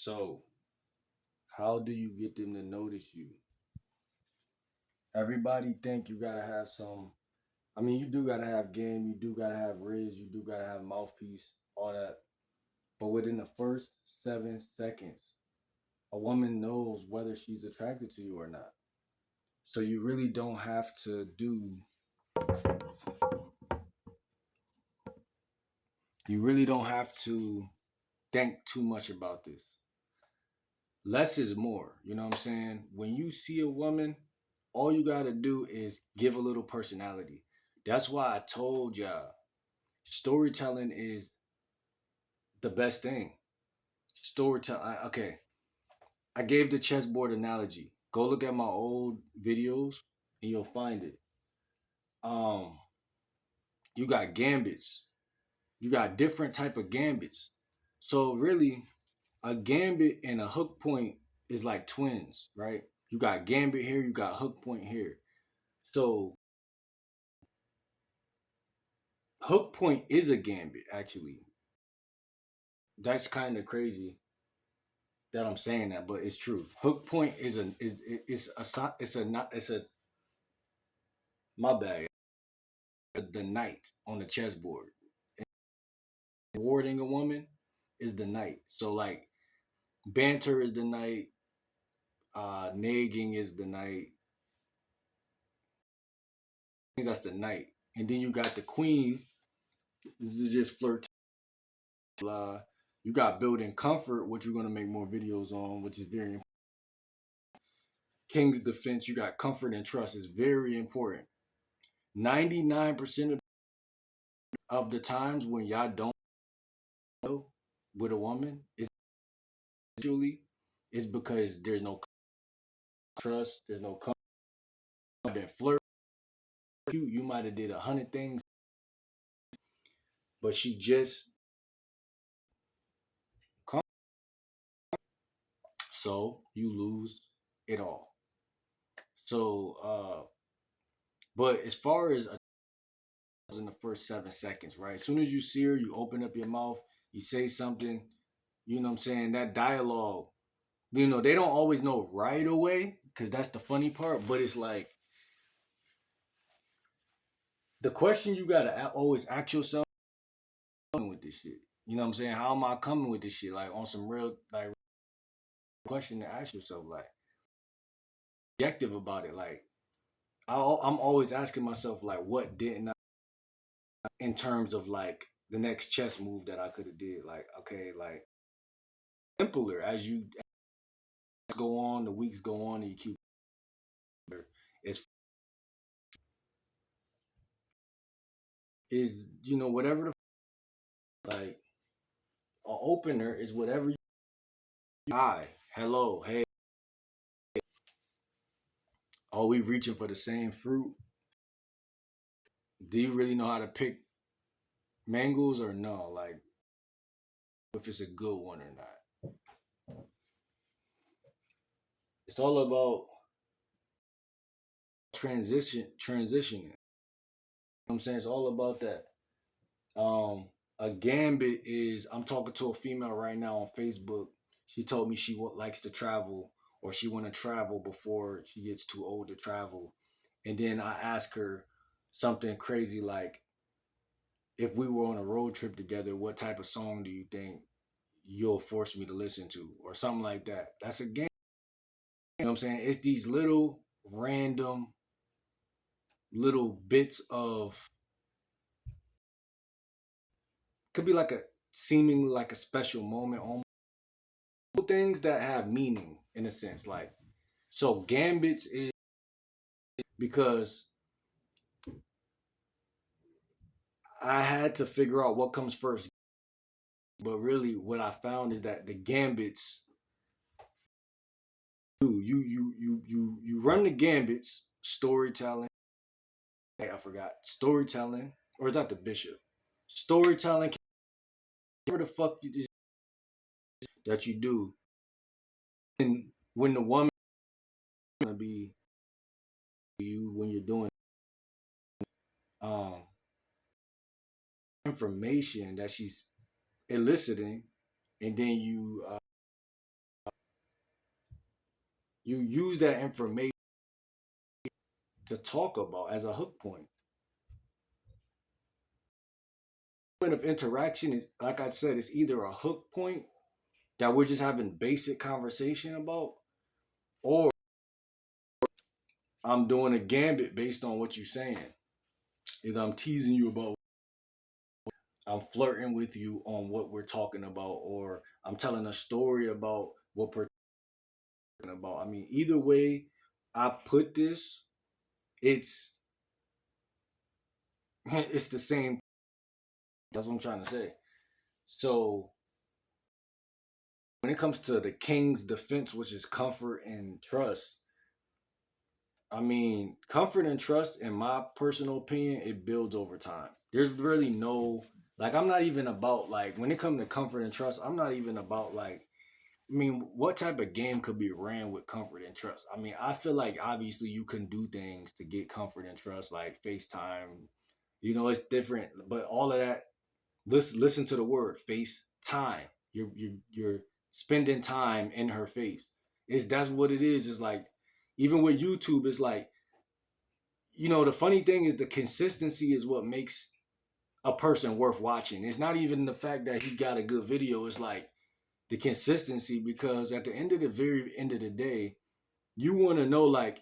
So, how do you get them to notice you? Everybody think you gotta have some. I mean, you do gotta have game. You do gotta have riz. You do gotta have mouthpiece. All that. But within the first 7 seconds, a woman knows whether she's attracted to you or not. So you really don't have to do. You really don't have to think too much about this. Less is more. You know what I'm saying? When you see a woman, all you gotta do is give a little personality. That's why I told y'all storytelling is the best thing. Storytelling. Okay, I gave the chessboard analogy. Go look at my old videos and you'll find it. Um, you got gambits. You got different type of gambits. So really, a gambit and a hook point is like twins, right? You got gambit here, you got hook point here. So hook point is a gambit actually. That's kind of crazy that I'm saying that, but it's true. Hook point is a my bad. The knight on the chessboard. Rewarding a woman is the knight. So like banter is the knight, nagging is the knight. That's the knight. And then you got the queen. This is just flirt. Blah. You got building comfort, which we're gonna make more videos on, which is very important. King's defense. You got comfort and trust is very important. 99% of the times when y'all don't know with a woman is usually is because there's no trust, there's no comfort. Been flirt. You might have did 100 things, but she just come. So you lose it all. So, but as far as in the first 7 seconds, right? As soon as you see her, you open up your mouth, you say something, you know what I'm saying? That dialogue, they don't always know right away, because that's the funny part, but it's like the question you gotta always ask yourself with this shit. You know what I'm saying? How am I coming with this shit? Like on some real like question to ask yourself, like objective about it. Like I'm always asking myself, like, what didn't I in terms of like the next chess move that I could have did? Like, okay, like simpler as you go on, the weeks go on, and you keep it's is whatever the like an opener is whatever. Hi, hello, hey, are we reaching for the same fruit? Do you really know how to pick mangoes or no? Like if it's a good one or not. It's all about transitioning. You know what I'm saying? It's all about that. A gambit is I'm talking to a female right now on Facebook. She told me she likes to travel or she want to travel before she gets too old to travel. And then I ask her something crazy like, if we were on a road trip together, what type of song do you think you'll force me to listen to or something like that? That's a game. You know what I'm saying? It's these little random little bits of could be like a seemingly like a special moment almost things that have meaning in a sense. Like so gambits is because I had to figure out what comes first. But really what I found is that the gambits you run the gambits, storytelling. Hey, I forgot. Storytelling. Or is that the bishop? Storytelling whatever the fuck that you do. And when the woman gonna be you when you're doing um information that she's eliciting and then you You use that information to talk about as a hook point. Point of interaction is, like I said, it's either a hook point that we're just having basic conversation about, or I'm doing a gambit based on what you're saying. Either I'm teasing you about, I'm flirting with you on what we're talking about, or I'm telling a story about what we're talking about. I mean, either way I put this, it's it's the same. That's what I'm trying to say. So when it comes to the king's defense, which is comfort and trust, I mean, comfort and trust, in my personal opinion, it builds over time. There's really no, like, I'm not even about, like, when it comes to comfort and trust, I'm not even about, like, I mean, what type of game could be ran with comfort and trust? I mean, I feel like obviously you can do things to get comfort and trust, like FaceTime. You know, it's different, but all of that. Listen to the word FaceTime. You're spending time in her face. It's that's what it is. It's like even with YouTube, it's like, the funny thing is the consistency is what makes a person worth watching. It's not even the fact that he got a good video. It's like the consistency, because at the end of the very end of the day, you want to know, like,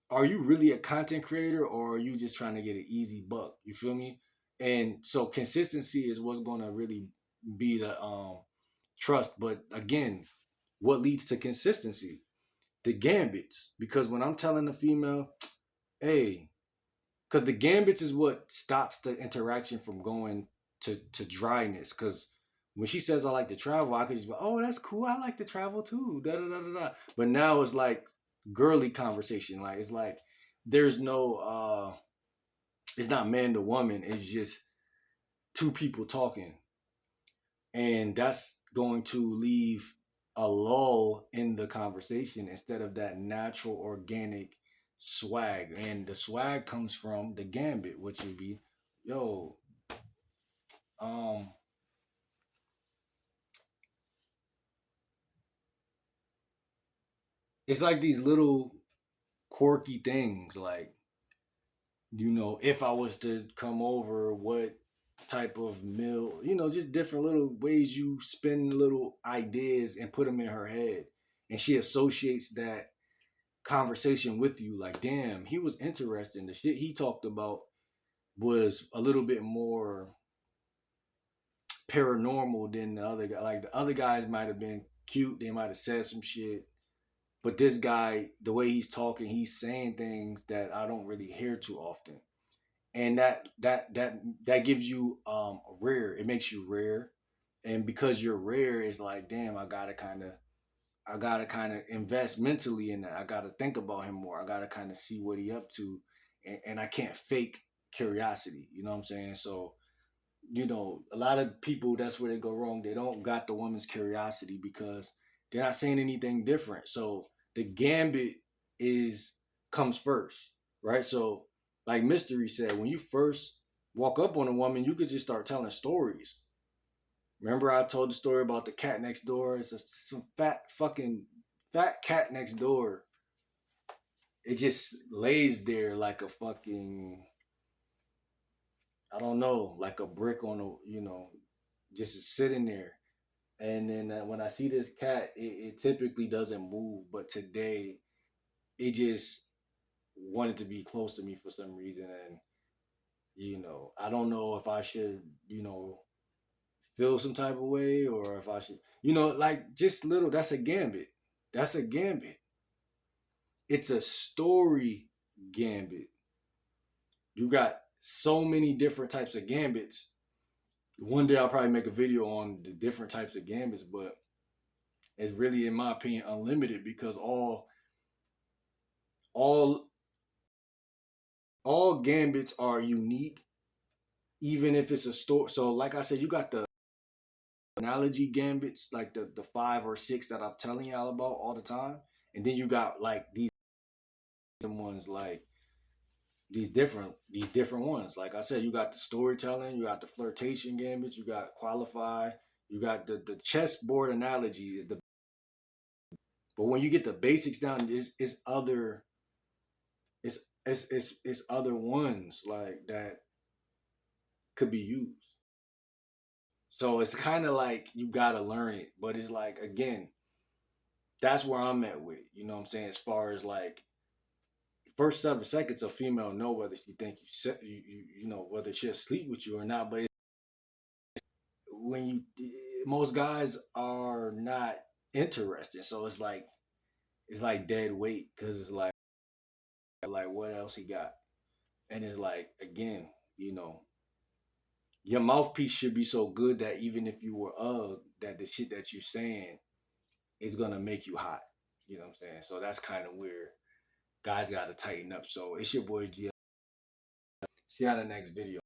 are you really a content creator, or are you just trying to get an easy buck? You feel me? And so consistency is what's going to really be the trust. But again, what leads to consistency? The gambits. Because when I'm telling the female, hey, because the gambits is what stops the interaction from going to dryness. Because when she says I like to travel, I could just be, oh, that's cool. I like to travel too. Da da da da da. But now it's like girly conversation. Like it's like there's no it's not man to woman. It's just two people talking, and that's going to leave a lull in the conversation instead of that natural organic swag. And the swag comes from the gambit, which would be, yo, um it's like these little quirky things, like, if I was to come over, what type of meal, just different little ways you spin little ideas and put them in her head, and she associates that conversation with you. Like, damn, he was interesting. The shit he talked about was a little bit more paranormal than the other guy. Like, the other guys might have been cute, they might have said some shit, but this guy, the way he's talking, he's saying things that I don't really hear too often. And that gives you rare. It makes you rare, and because you're rare, it's like, damn, I gotta kind of invest mentally in that. I gotta think about him more. I gotta kind of see what he up to, and I can't fake curiosity. You know what I'm saying? So, a lot of people, that's where they go wrong. They don't got the woman's curiosity because they're not saying anything different. So the gambit is comes first, right? So, like Mystery said, when you first walk up on a woman, you could just start telling stories. Remember, I told the story about the cat next door. It's some fat cat next door. It just lays there like a fucking, I don't know, like a brick on a, just sitting there. And then when I see this cat, it typically doesn't move, but today it just wanted to be close to me for some reason. And I don't know if I should, feel some type of way, or if I should, like, just little. That's a gambit. That's a gambit. It's a story gambit. You got so many different types of gambits. One day I'll probably make a video on the different types of gambits, but it's really, in my opinion, unlimited, because all all gambits are unique, even if it's a store. So, like I said, you got the analogy gambits, like the 5 or 6 that I'm telling y'all about all the time, and then you got like these ones, like these different ones. Like I said, you got the storytelling, you got the flirtation gambits, you got qualify, you got the chessboard analogy is the But when you get the basics down, it's other it's other ones like that could be used. So it's kind of like you gotta learn it, but it's like again, that's where I'm at with it. You know what I'm saying? As far as like first 7 seconds, a female know whether she think you know whether she'll sleep with you or not. But when you most guys are not interested, so it's like dead weight because it's like what else he got, and it's like again, you know, your mouthpiece should be so good that even if you were that the shit that you're saying is gonna make you hot. You know what I'm saying? So that's kind of where guys got to tighten up. So it's your boy G. See you on the next video.